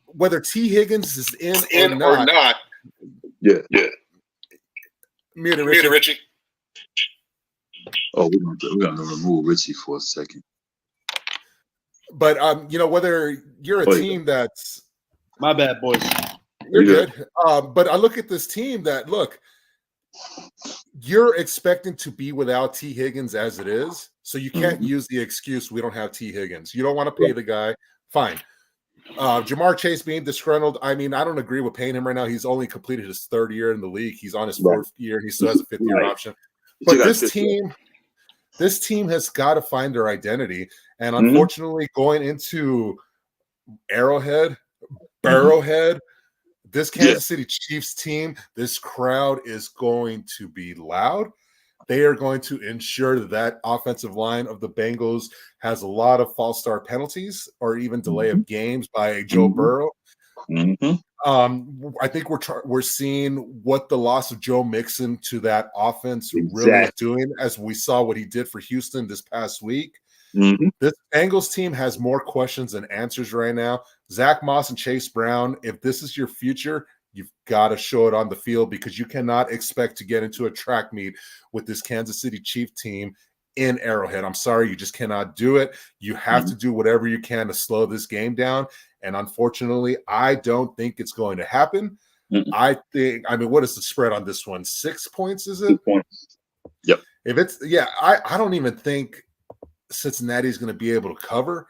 Whether T. Higgins is in or not. Yeah. Mute it, Richie. Oh, we're gonna remove Richie for a second. But you know, whether you're a Oh, yeah. team that's My bad, boys. you're Yeah. good. But I look at this team that look, you're expecting to be without T. Higgins as it is, so you can't use the excuse we don't have T. Higgins. You don't want to pay the guy, fine. Jamar Chase being disgruntled. I mean, I don't agree with paying him right now. He's only completed his third year in the league. He's on his fourth year. He still has a fifth-year Right. option. But this team has got to find their identity. And unfortunately, going into Arrowhead, Burrowhead, this Kansas City Chiefs team, this crowd is going to be loud. They are going to ensure that offensive line of the Bengals has a lot of false start penalties or even delay of games by Joe Burrow. I think we're seeing what the loss of Joe Mixon to that offense really is doing, as we saw what he did for Houston this past week. This Bengals team has more questions than answers right now. Zach Moss and Chase Brown, if this is your future, you've got to show it on the field, because you cannot expect to get into a track meet with this Kansas City Chief team in Arrowhead. I'm sorry, you just cannot do it. You have to do whatever you can to slow this game down. And unfortunately, I don't think it's going to happen. I mean, what is the spread on this one? 6 points, is it? 2 points. Yep. If it's, I don't even think Cincinnati is going to be able to cover,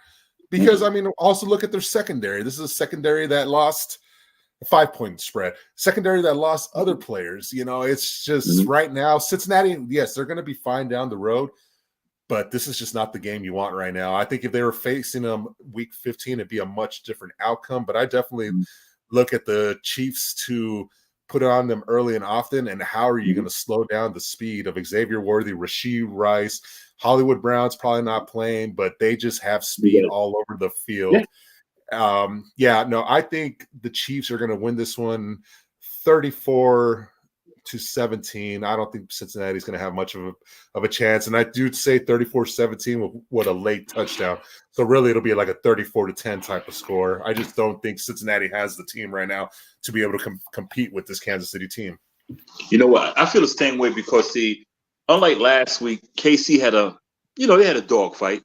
because I mean, also look at their secondary. This is a secondary that lost a 5-point spread, secondary that lost other players. You know, it's just right now, Cincinnati, yes, they're going to be fine down the road, but this is just not the game you want right now. I think if they were facing them week 15, it'd be a much different outcome. But I definitely look at the Chiefs to put it on them early and often. And how are you going to slow down the speed of Xavier Worthy, Rashee Rice, Hollywood Brown's probably not playing, but they just have speed all over the field. I think the Chiefs are going to win this one 34-17. I don't think Cincinnati's going to have much of a chance. And I do say 34-17 with a late touchdown. So really it'll be like a 34-10 type of score. I just don't think Cincinnati has the team right now to be able to compete with this Kansas City team. You know what? I feel the same way, because unlike last week, KC had they had a dogfight.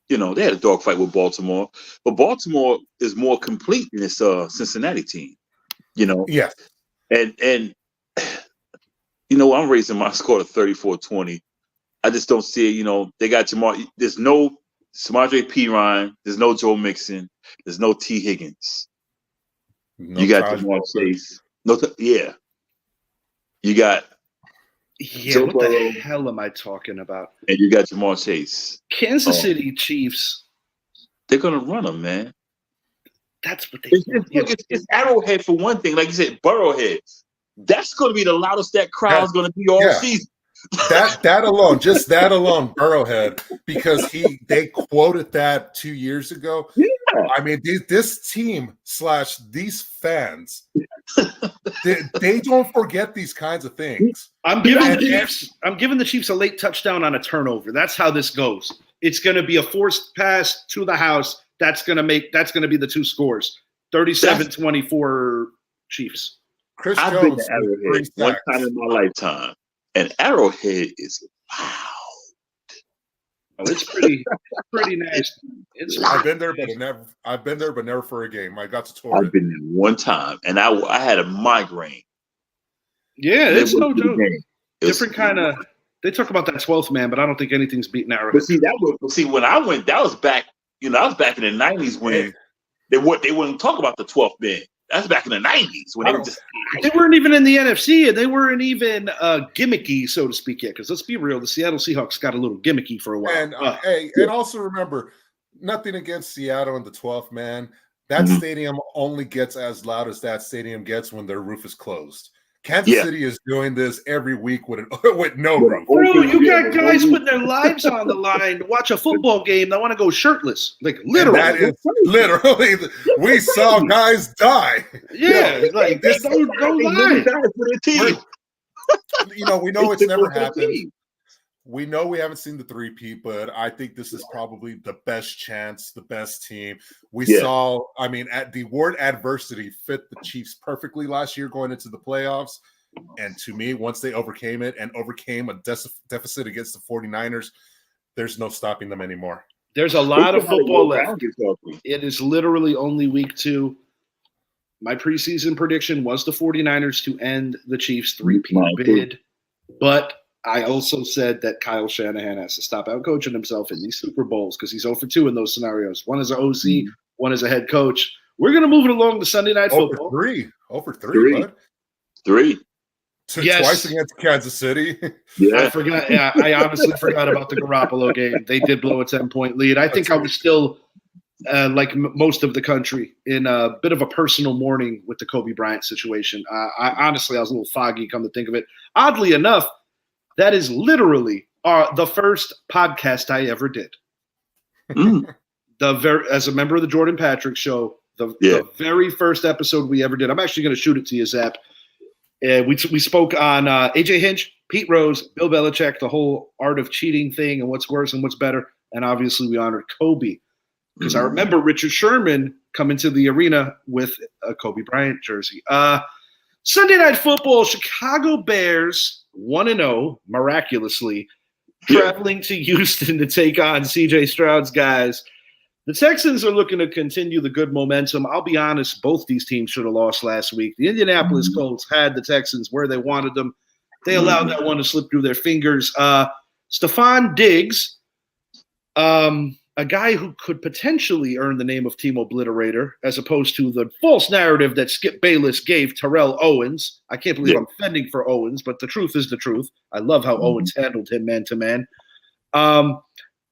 They had a dogfight with Baltimore, but Baltimore is more complete than this Cincinnati team. Yes. And I'm raising my score to 34-20. I just don't see it. They got Jamar. There's no Samaje Perine. There's no Joe Mixon. There's no T. Higgins. You got Jamar Chase. You got Joe what Burrow. the hell am I talking about? And you got Jamar Chase. Kansas City Chiefs. They're gonna run them, man. That's what they. It's Arrowhead for one thing. Like you said, Burrowhead. That's going to be the loudest that crowd's going to be all season. That alone, just that alone, Burrowhead, because they quoted that 2 years ago. Yeah. I mean, this team / these fans, they don't forget these kinds of things. I'm giving the Chiefs a late touchdown on a turnover. That's how this goes. It's going to be a forced pass to the house. That's going to be the two scores. 37-24 Chiefs. Chris I've Jones been to Arrowhead one time in my lifetime, and Arrowhead is loud. Oh, it's pretty nasty. I've been there, but never for a game. I got to tour I've it. been there one time, and I had a migraine. Yeah, it's no joke. It's Different kind of. They talk about that 12th man, but I don't think anything's beating Arrowhead. But see, when I went, that was back. I was back in the '90s when they wouldn't talk about the 12th man. That's back in the '90s when they weren't even in the NFC, and they weren't even gimmicky, so to speak, yet. Because let's be real, the Seattle Seahawks got a little gimmicky for a while. And and also remember, nothing against Seattle and the 12th man. That stadium only gets as loud as that stadium gets when their roof is closed. Kansas City is doing this every week with no roof. Bro, you got guys putting their lives on the line to watch a football game that want to go shirtless. Like, literally. That is literally, we saw guys die. Yeah, like, don't lie. We know it's never happened. We know we haven't seen the three-peat, but I think this is probably the best chance, the best team. We saw, the word adversity fit the Chiefs perfectly last year going into the playoffs. And to me, once they overcame it and overcame a deficit against the 49ers, there's no stopping them anymore. There's a lot of football left. It is literally only week 2. My preseason prediction was the 49ers to end the Chiefs' three-peat bid, but I also said that Kyle Shanahan has to stop out-coaching himself in these Super Bowls because he's 0 for 2 in those scenarios. One as an OC, one as a head coach. We're going to move it along to Sunday Night Football. 0 for 3, bud. 3. Twice against Kansas City. Yeah. I forgot. Yeah, I honestly forgot about the Garoppolo game. They did blow a 10-point lead. I think I was still, like most of the country, in a bit of a personal mourning with the Kobe Bryant situation. I was a little foggy, come to think of it. Oddly enough, that is literally the first podcast I ever did. As a member of the Jordan Patrick Show, the very first episode we ever did. I'm actually going to shoot it to you, Zap. We spoke on AJ Hinch, Pete Rose, Bill Belichick, the whole art of cheating thing and what's worse and what's better. And obviously we honored Kobe because I remember Richard Sherman coming to the arena with a Kobe Bryant jersey. Sunday Night Football, Chicago Bears 1-0, miraculously, traveling to Houston to take on C.J. Stroud's guys. The Texans are looking to continue the good momentum. I'll be honest, both these teams should have lost last week. The Indianapolis Colts had the Texans where they wanted them. They allowed that one to slip through their fingers. Stephon Diggs, a guy who could potentially earn the name of Team Obliterator, as opposed to the false narrative that Skip Bayless gave Terrell Owens. I can't believe I'm fending for Owens, but the truth is the truth. I love how Owens handled him man-to-man.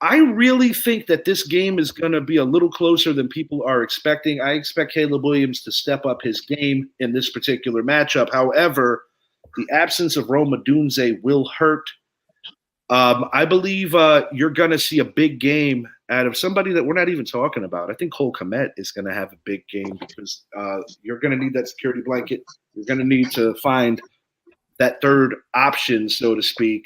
I really think that this game is going to be a little closer than people are expecting. I expect Caleb Williams to step up his game in this particular matchup. However, the absence of Rome Odunze will hurt. I believe you're going to see a big game out of somebody that we're not even talking about. I think Cole Kmet is going to have a big game because you're going to need that security blanket. You're going to need to find that third option, so to speak.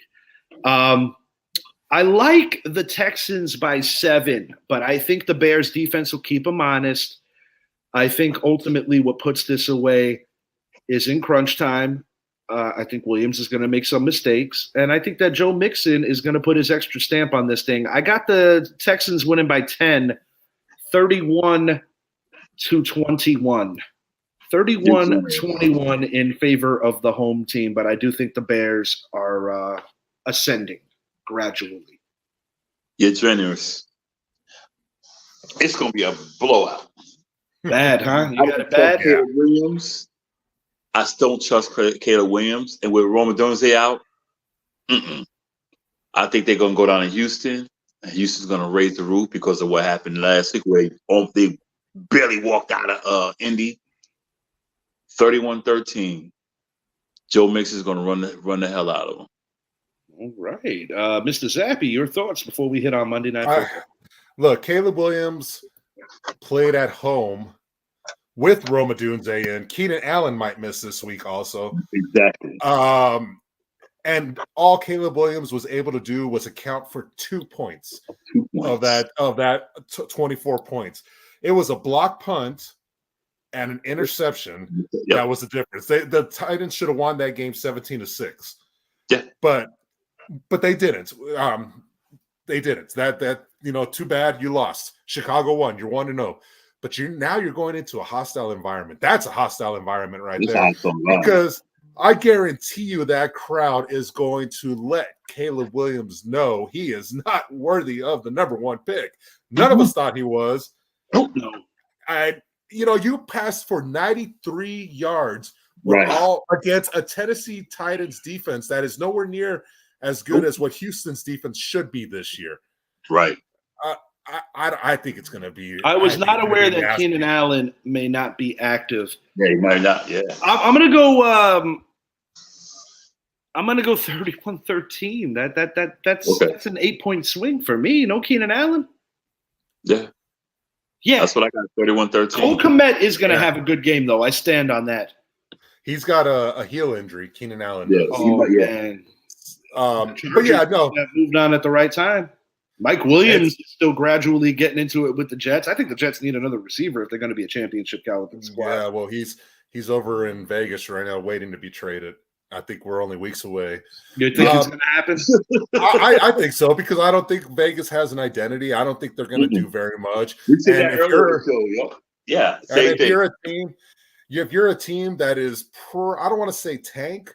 I like the Texans by 7, but I think the Bears defense will keep them honest. I think ultimately what puts this away is in crunch time. I think Williams is going to make some mistakes, and I think that Joe Mixon is going to put his extra stamp on this thing. I got the Texans winning by 10, 31-21. 31-21 in favor of the home team, but I do think the Bears are ascending gradually. You're generous. It's going to be a blowout. Bad, huh? You got it bad? Caleb Williams. I still don't trust Caleb Williams. And with Rome Odunze out, I think they're going to go down to Houston. And Houston's going to raise the roof because of what happened last week where they barely walked out of Indy. 31-13. Joe Mixon is going to run the hell out of them. All right. Mr. Zappi, your thoughts before we hit on Monday Night Football? Look, Caleb Williams played at home with Rome Odunze, and Keenan Allen might miss this week also. Exactly. And all Caleb Williams was able to do was account for 2 points, of that 24 points. It was a block punt and an interception. Yep. That was the difference. The Titans should have won that game 17-6. Yeah. But they didn't. They didn't. That too bad you lost. Chicago won. You're 1-0. But now you're going into a hostile environment. That's a hostile environment right there. Because I guarantee you that crowd is going to let Caleb Williams know he is not worthy of the number 1 pick. None of us thought he was. No. You passed for 93 yards all against a Tennessee Titans defense that is nowhere near as good as what Houston's defense should be this year. Right. I think it's going to be. I was not aware that Keenan Allen may not be active. Yeah, he might not. Yeah. I'm going to go. I'm going to go 31-13. That's an 8-point swing for me. No Keenan Allen. Yeah. Yeah. That's what I got. 31-13. Cole Kmet is going to have a good game, though. I stand on that. He's got a heel injury, Keenan Allen. Yeah. Man. But yeah, no. Moved on at the right time. Mike Williams is still gradually getting into it with the Jets. I think the Jets need another receiver if they're going to be a championship caliber squad. Yeah, well, he's over in Vegas right now waiting to be traded. I think we're only weeks away. You think it's going to happen? I think so, because I don't think Vegas has an identity. I don't think they're going to do very much. If you're a team that is I don't want to say tank,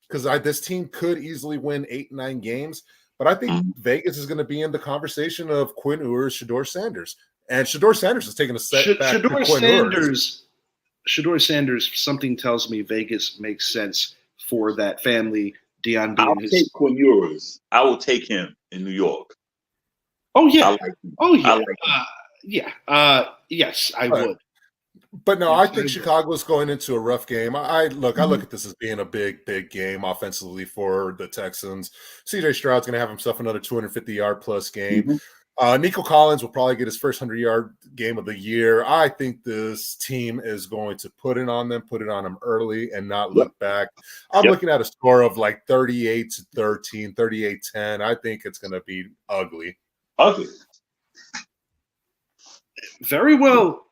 because this team could easily win 8-9 games. But I think Vegas is going to be in the conversation of Quinn Ewers, Shedeur Sanders. And Shedeur Sanders is taking a step back to Quinn Ewers. Shedeur Sanders, something tells me Vegas makes sense for that family. Deion being I'll take Quinn Ewers. I will take him in New York. Oh, yeah. Yes, I would. But no, I think Chicago's going into a rough game. I look at this as being a big game offensively for the Texans. CJ Stroud's going to have himself another 250-yard plus game. Nico Collins will probably get his first 100-yard game of the year. I think this team is going to put it on them early and not look back. I'm looking at a score of like 38-13, 38-10. I think it's going to be ugly. Ugly. Very well.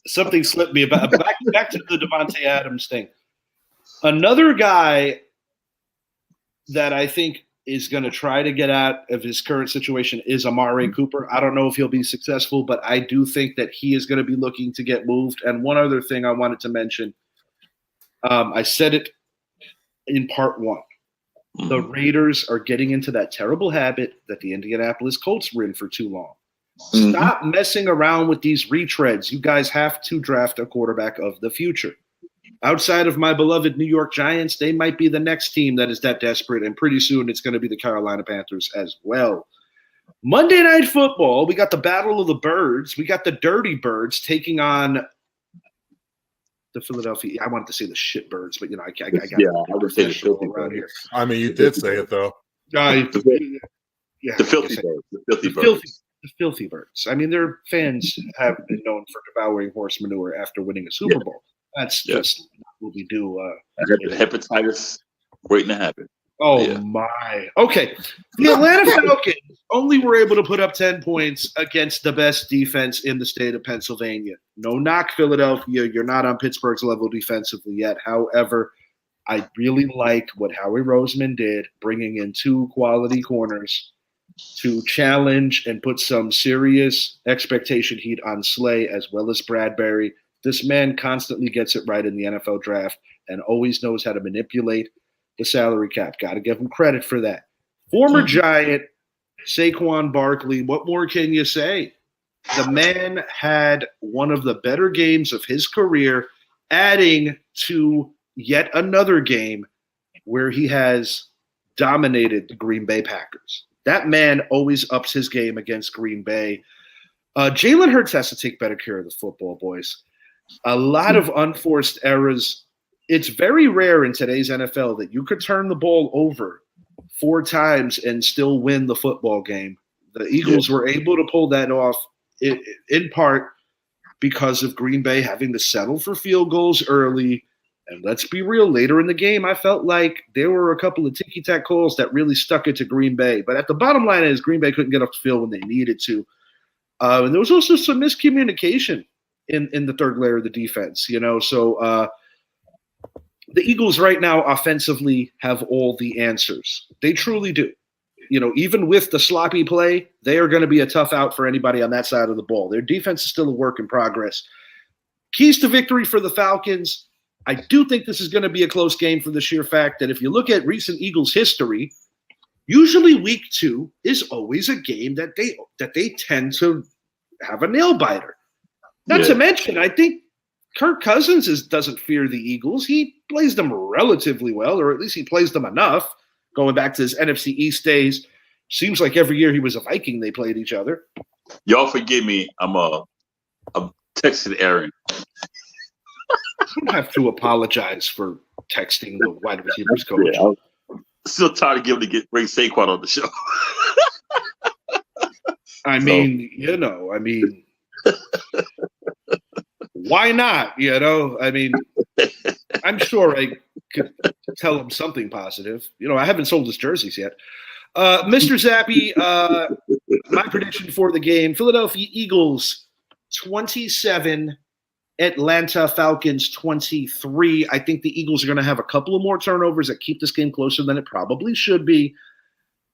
Something slipped me about back to the Davante Adams thing. Another guy that I think is going to try to get out of his current situation is Amari Cooper. I don't know if he'll be successful, but I do think that he is going to be looking to get moved. And one other thing I wanted to mention, I said it in part 1. The Raiders are getting into that terrible habit that the Indianapolis Colts were in for too long. Stop messing around with these retreads. You guys have to draft a quarterback of the future. Outside of my beloved New York Giants, they might be the next team that is that desperate, and pretty soon it's going to be the Carolina Panthers as well. Monday Night Football, we got the Battle of the Birds. We got the Dirty Birds taking on the Philadelphia. I wanted to say the shit birds, but I would say the filthy around here. I mean, you did say it though. The filthy birds. The filthy birds. I mean, their fans have been known for devouring horse manure after winning a Super Bowl. That's just what we do. Hepatitis waiting to happen. Oh, my. Okay. The Atlanta Falcons only were able to put up 10 points against the best defense in the state of Pennsylvania. No knock, Philadelphia. You're not on Pittsburgh's level defensively yet. However, I really like what Howie Roseman did, bringing in 2 quality corners to challenge and put some serious expectation heat on Slay as well as Bradbury. This man constantly gets it right in the NFL draft and always knows how to manipulate the salary cap. Got to give him credit for that. Former Giant Saquon Barkley, what more can you say? The man had one of the better games of his career, adding to yet another game where he has dominated the Green Bay Packers. That man always ups his game against Green Bay. Jalen Hurts has to take better care of the football, boys. A lot of unforced errors. It's very rare in today's NFL that you could turn the ball over 4 times and still win the football game. The Eagles were able to pull that off in part because of Green Bay having to settle for field goals early. And let's be real, later in the game, I felt like there were a couple of ticky-tack calls that really stuck it to Green Bay. But at the bottom line is Green Bay couldn't get off the field when they needed to. And there was also some miscommunication in the third layer of the defense, So the Eagles right now offensively have all the answers. They truly do. Even with the sloppy play, they are going to be a tough out for anybody on that side of the ball. Their defense is still a work in progress. Keys to victory for the Falcons. I do think this is going to be a close game for the sheer fact that if you look at recent Eagles history, usually week 2 is always a game that they tend to have a nail biter. Not to mention, I think Kirk Cousins doesn't fear the Eagles. He plays them relatively well, or at least he plays them enough. Going back to his NFC East days, seems like every year he was a Viking, they played each other. Y'all forgive me. I'm texting Aaron. I don't have to apologize for texting the wide receivers coach. Yeah, I'm still tired of giving to bring Saquon on the show. Why not? I'm sure I could tell him something positive. I haven't sold his jerseys yet. Mr. Zappy, my prediction for the game, Philadelphia Eagles 27, Atlanta Falcons 23. I think the Eagles are going to have a couple of more turnovers that keep this game closer than it probably should be.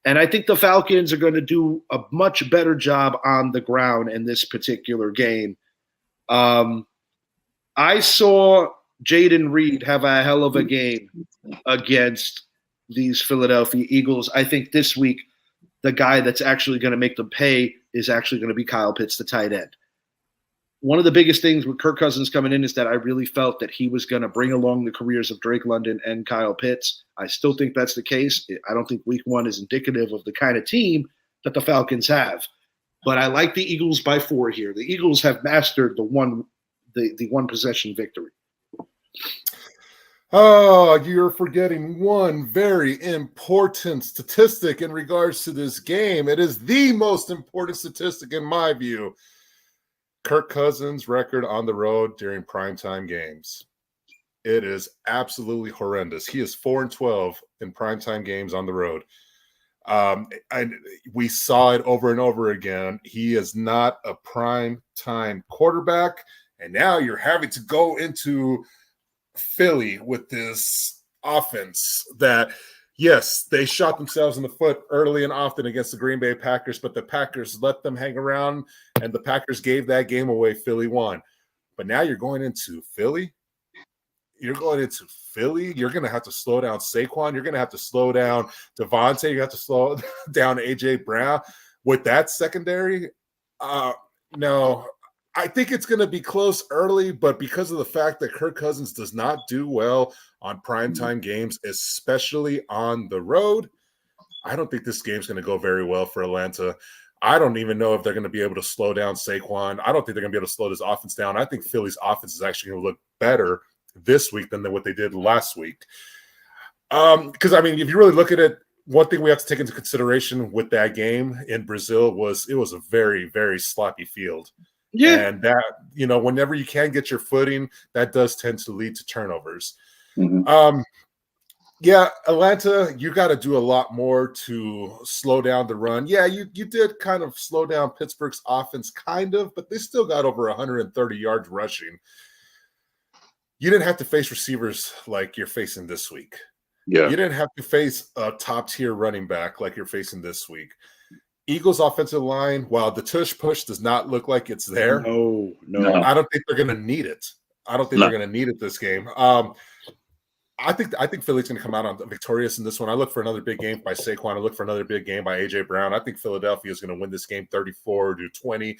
And I think the Falcons are going to do a much better job on the ground in this particular game. I saw Jaden Reed have a hell of a game against these Philadelphia Eagles. I think this week the guy that's actually going to make them pay is actually going to be Kyle Pitts, the tight end. One of the biggest things with Kirk Cousins coming in is that I really felt that he was going to bring along the careers of Drake London and Kyle Pitts. I still think that's the case. I don't think week 1 is indicative of the kind of team that the Falcons have. But I like the Eagles by 4 here. The Eagles have mastered the one possession victory. Oh, you're forgetting one very important statistic in regards to this game. It is the most important statistic in my view. Kirk Cousins' record on the road during primetime games. It is absolutely horrendous. He is 4-12 in primetime games on the road. And we saw it over and over again. He is not a primetime quarterback. And now you're having to go into Philly with this offense that, yes, they shot themselves in the foot early and often against the Green Bay Packers, but the Packers let them hang around, and the Packers gave that game away. Philly won. But now you're going into Philly. You're going to have to slow down Saquon. You're going to have to slow down Devontae. You have to slow down A.J. Brown. With that secondary, no. I think it's going to be close early, but because of the fact that Kirk Cousins does not do well on primetime games, especially on the road, I don't think this game's going to go very well for Atlanta. I don't even know if they're going to be able to slow down Saquon. I don't think they're going to be able to slow this offense down. I think Philly's offense is actually going to look better this week than what they did last week. Because, if you really look at it, one thing we have to take into consideration with that game in Brazil was it was a very, very sloppy field. Yeah. And that, whenever you can get your footing, that does tend to lead to turnovers. Mm-hmm. Atlanta, you got to do a lot more to slow down the run. Yeah, you did kind of slow down Pittsburgh's offense, kind of, but they still got over 130 yards rushing. You didn't have to face receivers like you're facing this week. Yeah. You didn't have to face a top-tier running back like you're facing this week. Eagles offensive line, while the tush push does not look like it's there. No. I don't think they're going to need it. They're going to need it this game. I think Philly's going to come out on victorious in this one. I look for another big game by Saquon. I look for another big game by A.J. Brown. I think Philadelphia is going to win this game 34-20.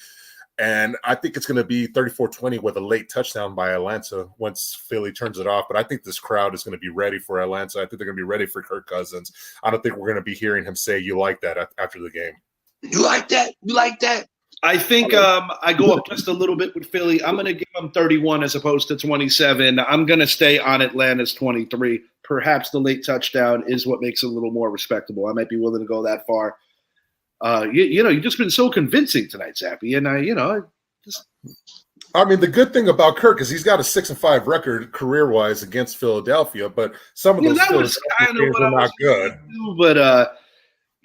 And I think it's going to be 34-20 with a late touchdown by Atlanta once Philly turns it off. But I think this crowd is going to be ready for Atlanta. I think they're going to be ready for Kirk Cousins. I don't think we're going to be hearing him say, "You like that," after the game. You like that? You like that? I think I go up just a little bit with Philly. I'm going to give them 31 as opposed to 27. I'm going to stay on Atlanta's 23. Perhaps the late touchdown is what makes it a little more respectable. I might be willing to go that far. You've just been so convincing tonight, Zappy. And the good thing about Kirk is he's got a 6-5 record career-wise against Philadelphia, but some of those games are not good. But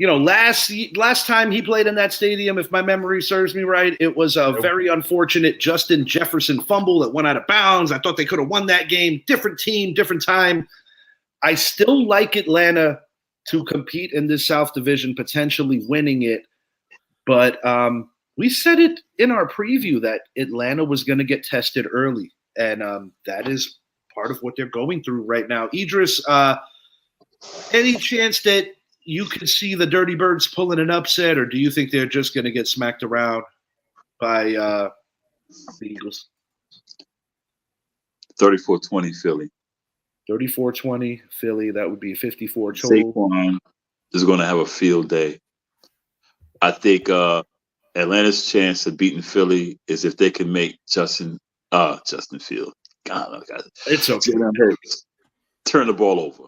last time he played in that stadium, if my memory serves me right, it was a very unfortunate Justin Jefferson fumble that went out of bounds. I thought they could have won that game. Different team, different time. I still like Atlanta to compete in this South Division, potentially winning it. But we said it in our preview that Atlanta was going to get tested early. And that is part of what they're going through right now. Idris, any chance that you could see the Dirty Birds pulling an upset, or do you think they're just going to get smacked around by the Eagles? 34-20 Philly. 34-20 Philly. That would be 54 total. Saquon is going to have a field day. I think Atlanta's chance of beating Philly is if they can make Justin Field. God, it's okay. Turn the ball over.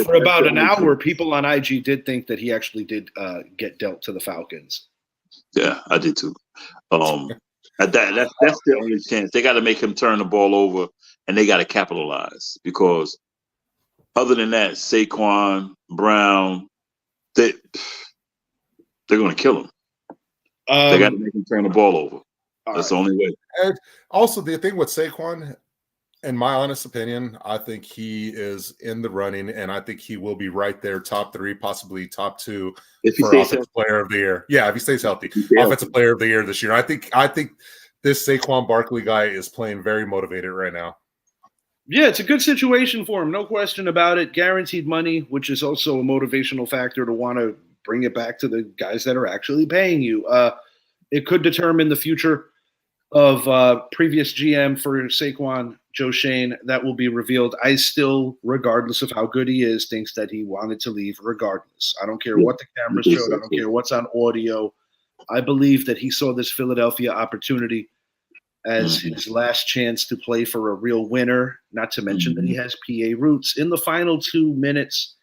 For about an hour, people on IG did think that he actually did get dealt to the Falcons. Yeah, I did too. That's their only chance. They got to make him turn the ball over, and they got to capitalize because other than that, Saquon, Brown, they're going to kill him. They got to make him turn the ball over. That's the only way. And also, the thing with Saquon, in my honest opinion, I think he is in the running, and I think he will be right there, top 3, possibly top 2 for Offensive Player of the Year. Yeah, if he stays healthy, Offensive Player of the Year this year. I think this Saquon Barkley guy is playing very motivated right now. Yeah, it's a good situation for him, no question about it. Guaranteed money, which is also a motivational factor to want to bring it back to the guys that are actually paying you. It could determine the future of previous GM for Saquon, Joe Shane. That will be revealed. I still, regardless of how good he is, thinks that he wanted to leave regardless. I don't care what the cameras showed. I don't care what's on audio. I believe that he saw this Philadelphia opportunity as his last chance to play for a real winner, not to mention that he has PA roots. In the final 2 minutes,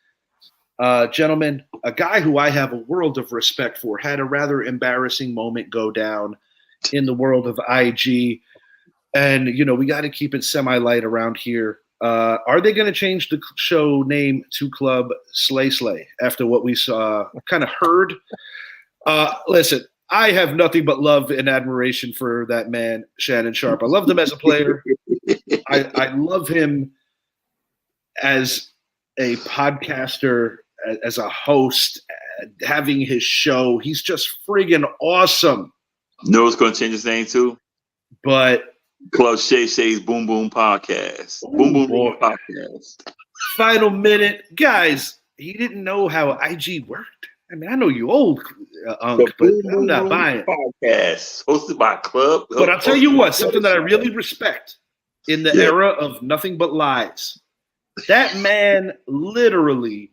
gentlemen, a guy who I have a world of respect for had a rather embarrassing moment go down in the world of IG. And, we got to keep it semi-light around here. Are they going to change the show name to Club Slay Slay after what we saw, kind of heard? Listen, I have nothing but love and admiration for that man, Shannon Sharpe. I loved him as a player. I love him as a podcaster, as a host, having his show. He's just friggin' awesome. Know what's going to change his name to? But Club Shay Shay's Boom Boom Podcast. Boom Boom Podcast. Final minute. Guys, he didn't know how IG worked. I mean, I know you old, Unc, but I'm not buying it. Podcast hosted by Club. But I'll tell you what, something that I really respect in the era of nothing but lies. That man literally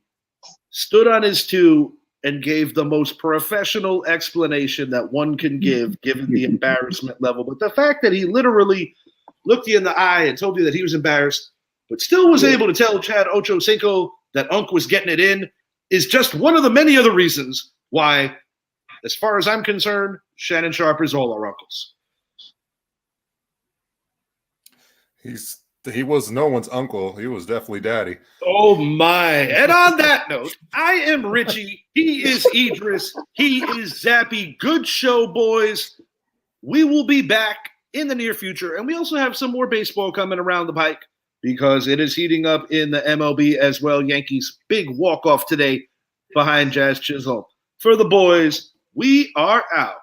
stood on his 2 and gave the most professional explanation that one can give, given the embarrassment level. But the fact that he literally looked you in the eye and told you that he was embarrassed, but still was able to tell Chad Ochocinco that Unc was getting it in, is just one of the many other reasons why, as far as I'm concerned, Shannon Sharpe is all our uncles. He was no one's uncle. He was definitely daddy. Oh, my. And on that note, I am Richie. He is Idris. He is Zappy. Good show, boys. We will be back in the near future. And we also have some more baseball coming around the pike because it is heating up in the MLB as well. Yankees big walk-off today behind Jazz Chisholm. For the boys, we are out.